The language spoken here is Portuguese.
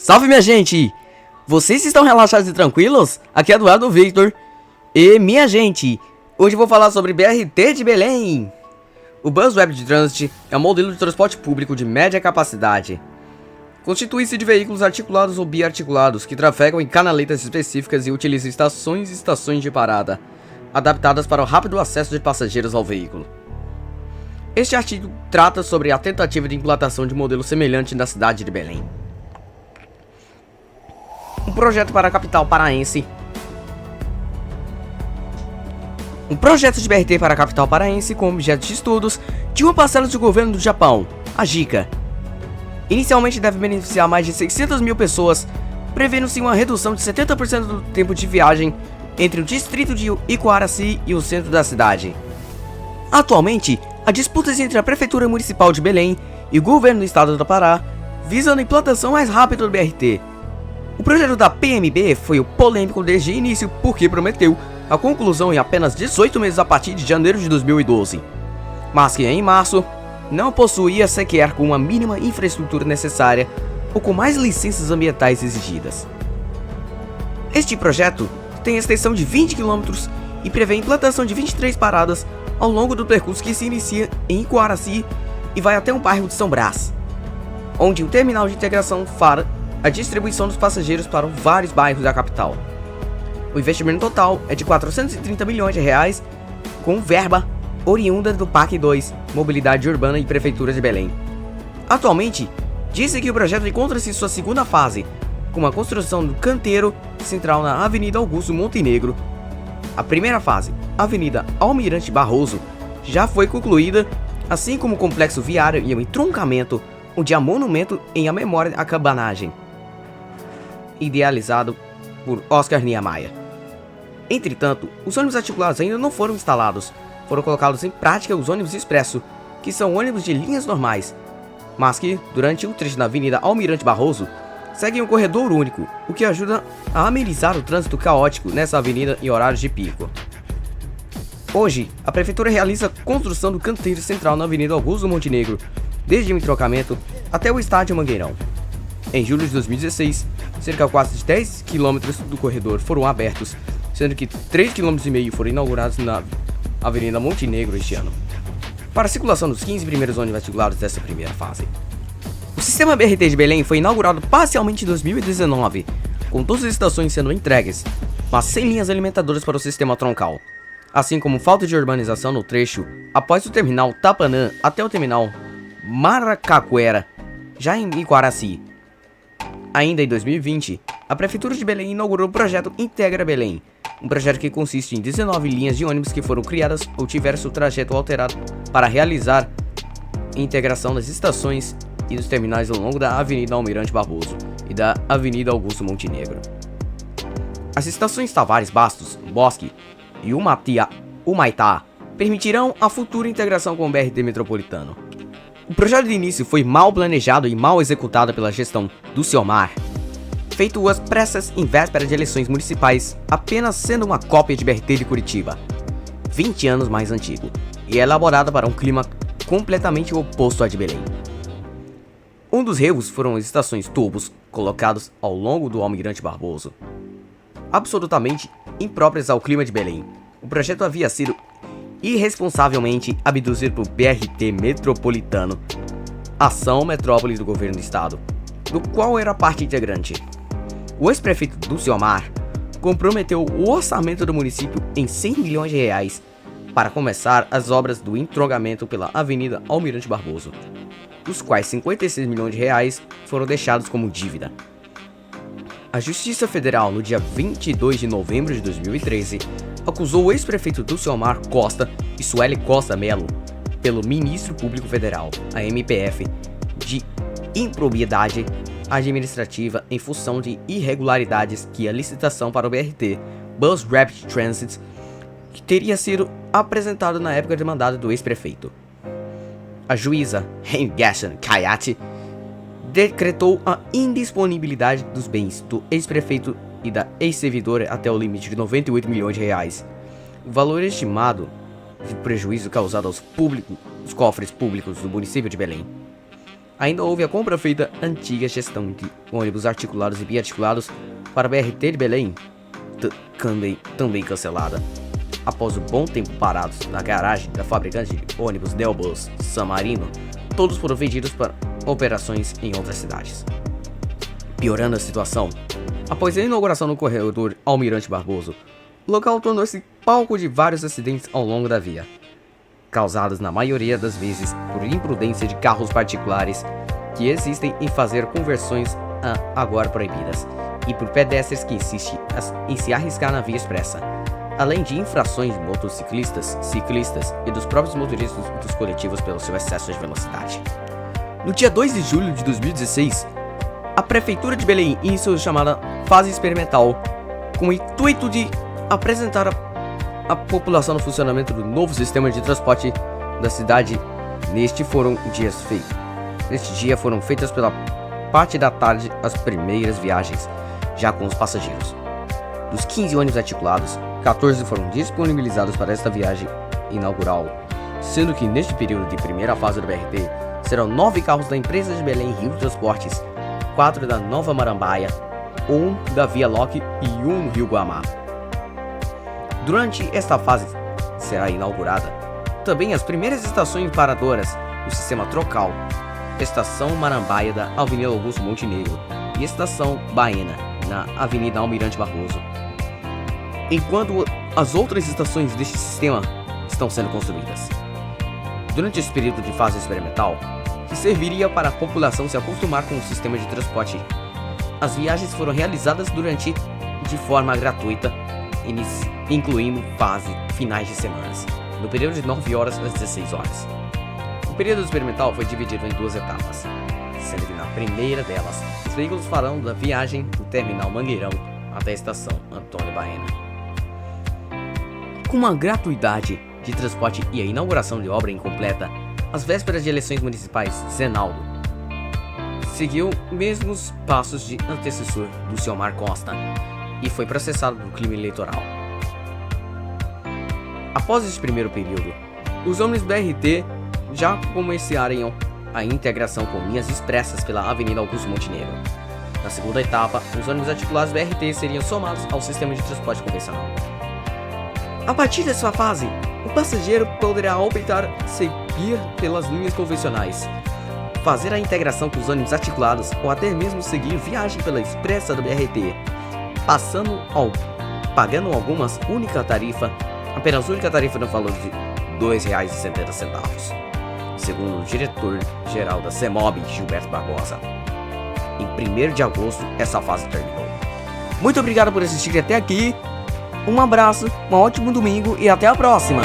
Salve, minha gente! Vocês estão relaxados e tranquilos? Aqui é Eduardo Victor. E, minha gente, hoje eu vou falar sobre BRT de Belém. O Bus Rapid Transit é um modelo de transporte público de média capacidade. Constitui-se de veículos articulados ou biarticulados que trafegam em canaletas específicas e utilizam estações e estações de parada, adaptadas para o rápido acesso de passageiros ao veículo. Este artigo trata sobre a tentativa de implantação de um modelo semelhante na cidade de Belém. Um projeto para a capital paraense. Um projeto de BRT para a capital paraense com objeto de estudos de uma parcela do governo do Japão, a JICA. Inicialmente deve beneficiar mais de 600 mil pessoas, prevendo-se uma redução de 70% do tempo de viagem entre o distrito de Iquaracy e o centro da cidade. Atualmente, há disputas entre a Prefeitura Municipal de Belém e o governo do estado do Pará, visando a implantação mais rápida do BRT. O projeto da PMB foi polêmico desde o início porque prometeu a conclusão em apenas 18 meses a partir de janeiro de 2012, mas que em março não possuía sequer com uma mínima infraestrutura necessária ou com mais licenças ambientais exigidas. Este projeto tem extensão de 20 km e prevê a implantação de 23 paradas ao longo do percurso que se inicia em Iquaracy e vai até um bairro de São Brás, onde o terminal de integração fará a distribuição dos passageiros para vários bairros da capital. O investimento total é de 430 milhões de reais, com verba oriunda do PAC 2, Mobilidade Urbana e Prefeitura de Belém. Atualmente, disse que o projeto encontra-se em sua segunda fase, com a construção do canteiro central na Avenida Augusto Montenegro. A primeira fase, Avenida Almirante Barroso, já foi concluída, assim como o complexo viário e o entroncamento, onde há monumento em a memória à cabanagem, idealizado por Oscar Niemeyer. Entretanto, os ônibus articulados ainda não foram instalados. Foram colocados em prática os ônibus expresso, que são ônibus de linhas normais, mas que, durante o trecho da Avenida Almirante Barroso, seguem um corredor único, o que ajuda a amenizar o trânsito caótico nessa avenida em horários de pico. Hoje, a Prefeitura realiza a construção do canteiro central na Avenida Augusto Montenegro, desde o entroncamento até o estádio Mangueirão. Em julho de 2016, cerca de quase 10 km do corredor foram abertos, sendo que 3,5 km foram inaugurados na Avenida Montenegro este ano, para a circulação dos 15 primeiros ônibus articulados dessa primeira fase. O sistema BRT de Belém foi inaugurado parcialmente em 2019, com todas as estações sendo entregues, mas sem linhas alimentadoras para o sistema troncal, assim como falta de urbanização no trecho após o terminal Tapanã até o terminal Maracaquera, já em Iquaracy. Ainda em 2020, a Prefeitura de Belém inaugurou o projeto Integra Belém, um projeto que consiste em 19 linhas de ônibus que foram criadas ou tiveram seu trajeto alterado para realizar a integração das estações e dos terminais ao longo da Avenida Almirante Barroso e da Avenida Augusto Montenegro. As estações Tavares Bastos, Bosque e Humaitá permitirão a futura integração com o BRT metropolitano. O projeto de início foi mal planejado e mal executado pela gestão do Ciomar, feito às pressas em véspera de eleições municipais, apenas sendo uma cópia de BRT de Curitiba, 20 anos mais antigo, e elaborada para um clima completamente oposto à de Belém. Um dos erros foram as estações tubos colocados ao longo do Almirante Barroso, absolutamente impróprias ao clima de Belém. O projeto havia sido irresponsavelmente abduzido por BRT Metropolitano, ação metrópole do governo do estado, do qual era parte integrante. O ex-prefeito do Ciomar comprometeu o orçamento do município em 100 milhões de reais para começar as obras do entroncamento pela Avenida Almirante Barroso, dos quais 56 milhões de reais foram deixados como dívida. A Justiça Federal, no dia 22 de novembro de 2013, acusou o ex-prefeito do Ciomar Costa e Sueli Costa Melo, pelo Ministério Público Federal, a MPF, de improbidade administrativa em função de irregularidades que a licitação para o BRT, Bus Rapid Transit, que teria sido apresentado na época de mandato do ex-prefeito. A juíza Henriette Kayati decretou a indisponibilidade dos bens do ex-prefeito e da ex-servidora até o limite de 98 milhões de reais. O valor estimado de prejuízo causado aos cofres públicos do município de Belém. Ainda houve a compra feita antiga gestão de ônibus articulados e biarticulados para a BRT de Belém, também cancelada. Após um bom tempo parados na garagem da fabricante de ônibus Delbus San Marino, todos foram vendidos para operações em outras cidades. Piorando a situação, após a inauguração no corredor Almirante Barroso, o local tornou-se palco de vários acidentes ao longo da via, causados na maioria das vezes por imprudência de carros particulares que existem em fazer conversões agora proibidas, e por pedestres que insistem em se arriscar na via expressa, além de infrações de motociclistas, ciclistas e dos próprios motoristas dos coletivos pelo seu excesso de velocidade. No dia 2 de julho de 2016, a Prefeitura de Belém iniciou a chamada fase experimental, com o intuito de apresentar a população no funcionamento do novo sistema de transporte da cidade. Neste dia foram feitas pela parte da tarde as primeiras viagens, já com os passageiros. Dos 15 ônibus articulados, 14 foram disponibilizados para esta viagem inaugural, sendo que neste período de primeira fase do BRT serão 9 carros da empresa de Belém Rio Transportes, 4 da Nova Marambaia, 1 da Via Loki e 1 no Rio Guamá. Durante esta fase será inaugurada também as primeiras estações paradoras do sistema trocal, Estação Marambaia da Avenida Augusto Montenegro e Estação Baena na Avenida Almirante Barroso, enquanto as outras estações deste sistema estão sendo construídas. Durante esse período de fase experimental, que serviria para a população se acostumar com o sistema de transporte, as viagens foram realizadas de forma gratuita, incluindo finais de semanas, no período de 9 horas às 16 horas. O período experimental foi dividido em 2 etapas, sendo que na primeira delas, os veículos farão da viagem do terminal Mangueirão até a estação Antônio Baena. Com uma gratuidade de transporte e a inauguração de obra incompleta, às vésperas de eleições municipais, Zenaldo seguiu mesmos passos de antecessor do Ciomar Costa e foi processado no crime eleitoral. Após esse primeiro período, os ônibus BRT já começariam a integração com linhas expressas pela Avenida Augusto Montenegro. Na segunda etapa, os ônibus articulados BRT seriam somados ao sistema de transporte convencional. A partir dessa fase, o passageiro poderá optar seguir pelas linhas convencionais, fazer a integração com os ônibus articulados ou até mesmo seguir viagem pela expressa do BRT, pagando apenas única tarifa no valor de R$ 2,70, segundo o diretor-geral da CEMOB, Gilberto Barbosa. Em 1º de agosto, essa fase terminou. Muito obrigado por assistir até aqui, um abraço, um ótimo domingo e até a próxima!